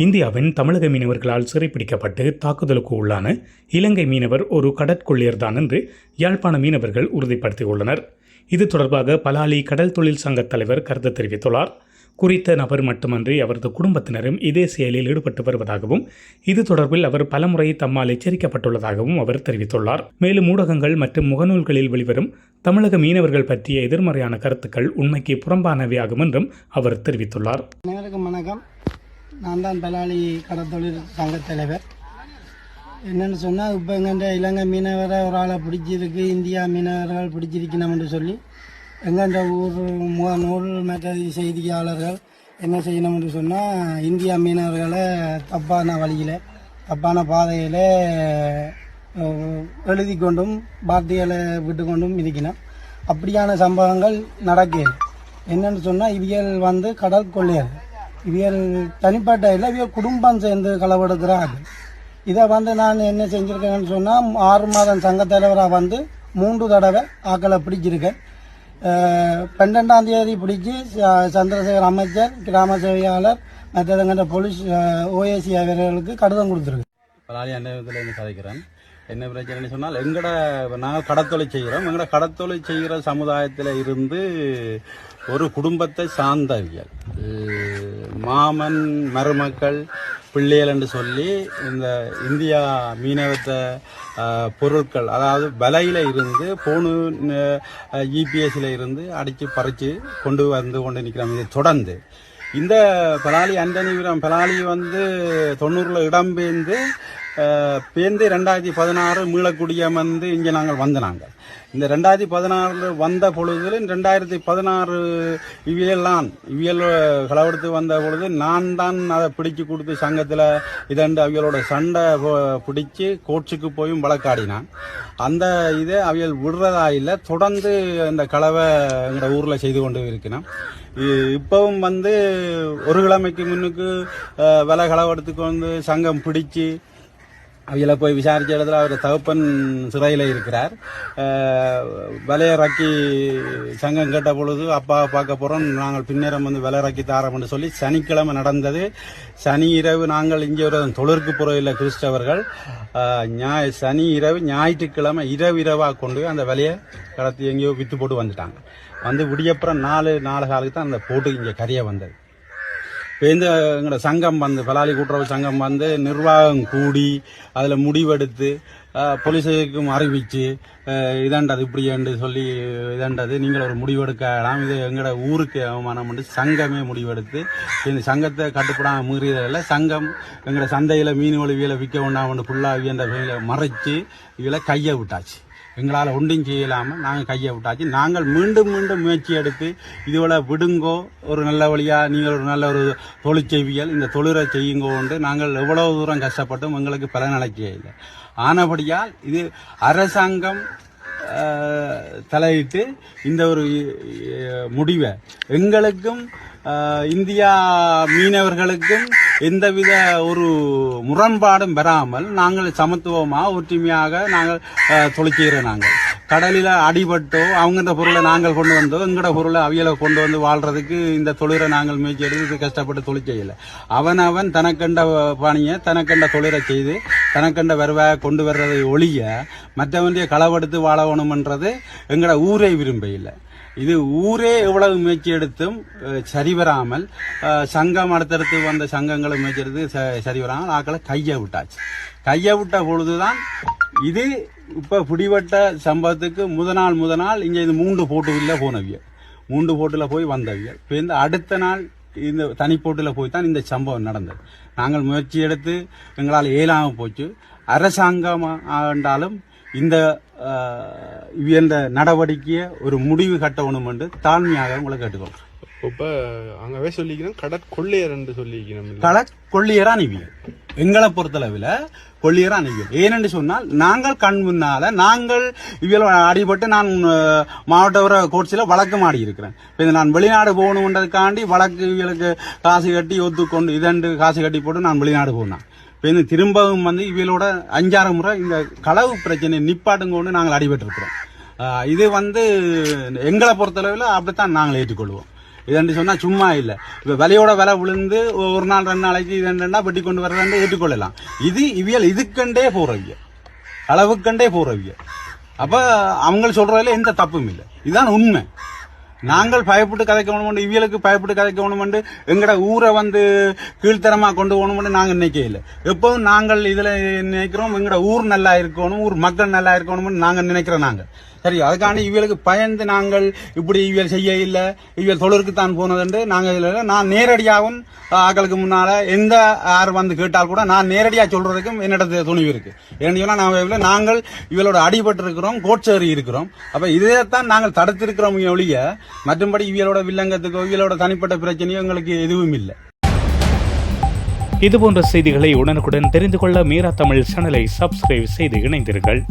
இந்தியாவின் தமிழக மீனவர்களால் சிறைப்பிடிக்கப்பட்டு தாக்குதலுக்கு உள்ளான இலங்கை மீனவர் ஒரு கடற்கொள்ளையர்தான் என்று யாழ்ப்பாண மீனவர்கள் உறுதிப்படுத்தியுள்ளனர். இது தொடர்பாக பலாலி கடல் தொழில் சங்க தலைவர் கருத்து தெரிவித்துள்ளார். குறித்த நபர் மட்டுமன்றி அவரது குடும்பத்தினரும் இதே செயலில் ஈடுபட்டு வருவதாகவும் இது தொடர்பில் அவர் பலமுறை தம்மால் எச்சரிக்கப்பட்டுள்ளதாகவும் அவர் தெரிவித்துள்ளார். மேலும் ஊடகங்கள் மற்றும் முகநூல்களில் வெளிவரும் தமிழக மீனவர்கள் பற்றிய எதிர்மறையான கருத்துக்கள் உண்மைக்கு புறம்பானவையாகும் என்றும் அவர் தெரிவித்துள்ளார். வணக்கம். நான் தான் பலாலி கடற்தொழில் சங்க தலைவர். என்னென்னு சொன்னால், இப்போ எங்கள்கிட்ட இலங்கை மீனவரை ஒரு ஆளை பிடிச்சிருக்கு, இந்தியா மீனவர்கள் பிடிச்சிருக்கணும்னு சொல்லி எங்கள்கிட்ட ஊர் முகநூல் மற்ற செய்தியாளர்கள் என்ன செய்யணும்னு சொன்னால், இந்தியா மீனவர்களை தப்பான வழியில் தப்பான பாதையில் எழுதி கொண்டும் வார்த்தைகளை விட்டு கொண்டும் இருக்கணும். அப்படியான சம்பவங்கள் நடக்குது. என்னென்னு சொன்னால், இவியல் கடல் கொள்ளையர்கள், இவியல் தனிப்பட்ட இல்லை, இவியல் குடும்பம் சேர்ந்து களவெடுக்கிறார்கள். இதை நான் என்ன செஞ்சுருக்கேன்னு சொன்னால், 6 மாதம் சங்க தலைவராக 3 தடவை ஆக்களை பிடிச்சிருக்கேன். 12ஆம் தேதி பிடிச்சி சந்திரசேகர் அமைச்சர், கிராம சேவையாளர், மற்றவங்க போலீஸ் ஓஏசி அவர்களுக்கு கடிதம் கொடுத்துருக்கு. பலாலி அண்டத்தில் கதைக்கிறேன். என்ன பிரச்சனைன்னு சொன்னால், நாங்கள் கடத்தொழில் செய்கிறோம். எங்களோட கடத்தொழில் செய்கிற சமுதாயத்தில் இருந்து ஒரு குடும்பத்தை சார்ந்தவியல் மாமன் மருமக்கள் பிள்ளைகள் என்று சொல்லி இந்த இந்தியா மீனவத்தை பொருட்கள், அதாவது வலையில இருந்து போனு ஜிபிஎஸ்ல இருந்து அடித்து பறித்து கொண்டு நிற்கிறோம். இதை தொடர்ந்து இந்த பலாலி அண்டனிபுரம் பலாலி 90ல் இடம்பெயர்ந்து 2016 மீளக்குடிய இங்கே நாங்கள் நாங்கள் இந்த 2016 வந்த பொழுது 2016 இவியல் களவெடுத்து வந்த பொழுது நான் தான் அதை பிடிச்சு கொடுத்து சங்கத்தில் இதண்டு அவியலோட சண்டை பிடிச்சி கோட்ஸுக்கு போயும் வழக்காடினான். அந்த இதை அவியல் விடுறதா இல்லை, தொடர்ந்து அந்த களவை எங்களோட ஊரில் செய்து கொண்டு இருக்கிறோம். இப்பவும் ஒரு கிழமைக்கு முன்னுக்கு விலை களவெடுத்துக்கு சங்கம் பிடிச்சு அவையில போய் விசாரிச்ச இடத்துல அவர் தகப்பன் சிறையில் இருக்கிறார். விலையிறக்கி சங்கம் கேட்ட பொழுது அப்பா பார்க்க போறோம், நாங்கள் பின்னேறம் விலையிறக்கி தாரோம்னு சொல்லி சனிக்கிழமை நடந்தது. சனி இரவு நாங்கள் இங்கே ஒரு தொழிற்கு புறையில் கிறிஸ்தவர்கள் சனி இரவு ஞாயிற்றுக்கிழமை இரவாக கொண்டு போய் அந்த விலையை கடத்தி எங்கேயோ வித்து போட்டு வந்துட்டாங்க. விடியப்புறம் 4 காலுக்கு தான் அந்த போட்டு இங்கே கரையை வந்தது. இப்போ எங்களோட சங்கம் பலாலி கூட்டுறவு சங்கம் நிர்வாகம் கூடி அதில் முடிவெடுத்து போலீஸுக்கும் அறிவிச்சு இதாண்டது இப்படி என்று சொல்லி இதாண்டது நீங்கள் ஒரு முடிவெடுக்கலாம், இது எங்களோட ஊருக்கு அவமானம் என்று சங்கமே முடிவெடுத்து இந்த சங்கத்தை கட்டுப்படாமல் மீறியதில் சங்கம் எங்களோட சந்தையில் மீன் ஒளிவியலை விற்க வேண்டாம் ஃபுல்லாக என்ற மறைச்சு இவளை கையை விட்டாச்சு. எங்களால் ஒன்றும் செய்யலாமல் நாங்கள் கையை விட்டாச்சு. நாங்கள் மீண்டும் முயற்சி எடுத்து இதுவரை விடுங்கோ, ஒரு நல்ல வழியாக நீங்கள் ஒரு நல்ல ஒரு தொழிற்செய்வியல் இந்த தொழிலை செய்யுங்கோண்டு நாங்கள் எவ்வளவு தூரம் கஷ்டப்பட்டும் எங்களுக்கு பலனளிக்கவே இல்லை. ஆனபடியால் இது அரசாங்கம் தலையிட்டு இந்த ஒரு முடிவை எங்களுக்கும் இந்தியா மீனவர்களுக்கும் எந்தவித ஒரு முரண்பாடும் பெறாமல் நாங்கள் சமத்துவமாக ஒற்றுமையாக நாங்கள் தொழிற்செய்கிறோம். நாங்கள் கடலில் அடிபட்டோ அவங்க பொருளை நாங்கள் கொண்டு வந்தோ எங்களோட பொருளை அவியலை கொண்டு வாழ்றதுக்கு இந்த தொழிலை நாங்கள் முயற்சி எடுத்து கஷ்டப்பட்டு தொழில் செய்யலை. அவன் தனக்கண்ட பணியை தனக்கண்ட தொழிலை செய்து தனக்கண்ட வருவாயை கொண்டு வர்றதை ஒழிய மற்றவனுடைய களவெடுத்து வாழ வேணும்ன்றது எங்களோட ஊரை விரும்ப இல்லை. இது ஊரே எவ்வளவு முயற்சி எடுத்தும் சரிவராமல் சங்கம் அடுத்தடுத்து வந்த சங்கங்களை முயற்சி எடுத்து சரிவராமல் ஆக்களை கையை விட்டாச்சு. கையை விட்ட பொழுதுதான் இது இப்ப பிடிபட்ட சம்பவத்துக்கு முத நாள் இங்க இது 3 போட்டுல போனவியல் 3 போட்டுல போய் வந்தவியல். இப்போ இந்த அடுத்த நாள் இந்த தனிப்போட்டில் போய் தான் இந்த சம்பவம் நடந்தது. நாங்கள் முயற்சி எடுத்து எங்களால் இயலாமல் போச்சு. அரசாங்கம் ஆண்டாலும் இந்த நடவடிக்கையை ஒரு முடிவு கட்டணும் என்று தாழ்மையாக உங்களை கேட்டுக்கொள்றேன். இப்ப அங்கவே சொல்லிக்கிறேன், கடற்கொள்ளையர் என்று சொல்லிக்கிறேன். கடற்கொள்ளையரா நிவியல் எங்களை பொறுத்தளவில் கொள்ளையரா நிவியல். ஏனென்று சொன்னால், நாங்கள் கண் முன்னால நாங்கள் இவியல் அடிபட்டு நான் மாவட்ட கோர்ட்ஸில் வழக்கு மாடி இருக்கிறேன். இப்போ நான் வெளிநாடு போகணுன்றதுக்காண்டி வழக்கு இவளுக்கு காசு கட்டி ஒத்துக்கொண்டு இதண்டு காசு கட்டி போட்டு நான் வெளிநாடு போனேன். இப்போ திரும்பவும் இவளோட 5-6 முறை இந்த களவு பிரச்சனை நிப்பாட்டுங்கொண்டு நாங்கள் அடிபட்டு இருக்கிறோம். இது எங்களை பொறுத்தளவில் அப்படித்தான் நாங்கள் ஏற்றுக்கொள்வோம். இதென்று சொன்னா சும்மா இல்லை. இப்ப விலையோட விலை விழுந்து ஒரு நாள் 2 நாளைக்கு இதெண்டா வெட்டி கொண்டு வரதான் ஏற்றுக்கொள்ளலாம். இது இவியல் இதுக்கண்டே போறவிய, அளவுக்கண்டே போறவிய. அப்ப அவங்க சொல்றதுல எந்த தப்பும் இல்லை. இதுதான் உண்மை. நாங்கள் பயப்பட்டு கதைக்கணும், இவியலுக்கு பயப்பட்டு கதைக்கணும், எங்கட ஊரை கீழ்த்தரமா கொண்டு போகணும் நாங்கள் நினைக்க இல்லை. எப்பவும் நாங்கள் இதுல நினைக்கிறோம் எங்கட ஊர் நல்லா இருக்கணும், ஊர் மக்கள் நல்லா இருக்கணும்னு நாங்கள் நினைக்கிறோம். நாங்கள் சரி அதுக்காண்டி இவியலுக்கு பயந்து நாங்கள் இப்படி இவியல் செய்ய இல்லை, இவியல் தொழிலுக்கு தான் போனதுண்டு நாங்கள் இதில் நான் நேரடியாகவும் ஆக்களுக்கு முன்னால எந்த யார் கேட்டால் கூட நான் நேரடியாக சொல்றதுக்கும் என்னிடத்து துணிவு இருக்கு. ஏன்னு சொன்னா நாங்கள் இவளோட அடிபட்டு இருக்கிறோம், கோட்சேறி இருக்கிறோம். அப்ப இதைத்தான் நாங்கள் தடுத்திருக்கிறோம் ஒழிய மற்றும்படி இவியலோட வில்லங்கத்துக்கோ இவியலோட தனிப்பட்ட பிரச்சனையோ எங்களுக்கு எதுவும் இல்லை. இதுபோன்ற செய்திகளை உடனுக்குடன் தெரிந்து கொள்ள மீரா தமிழ் சேனலை சப்ஸ்கிரைப் செய்து இணைந்தீர்கள்.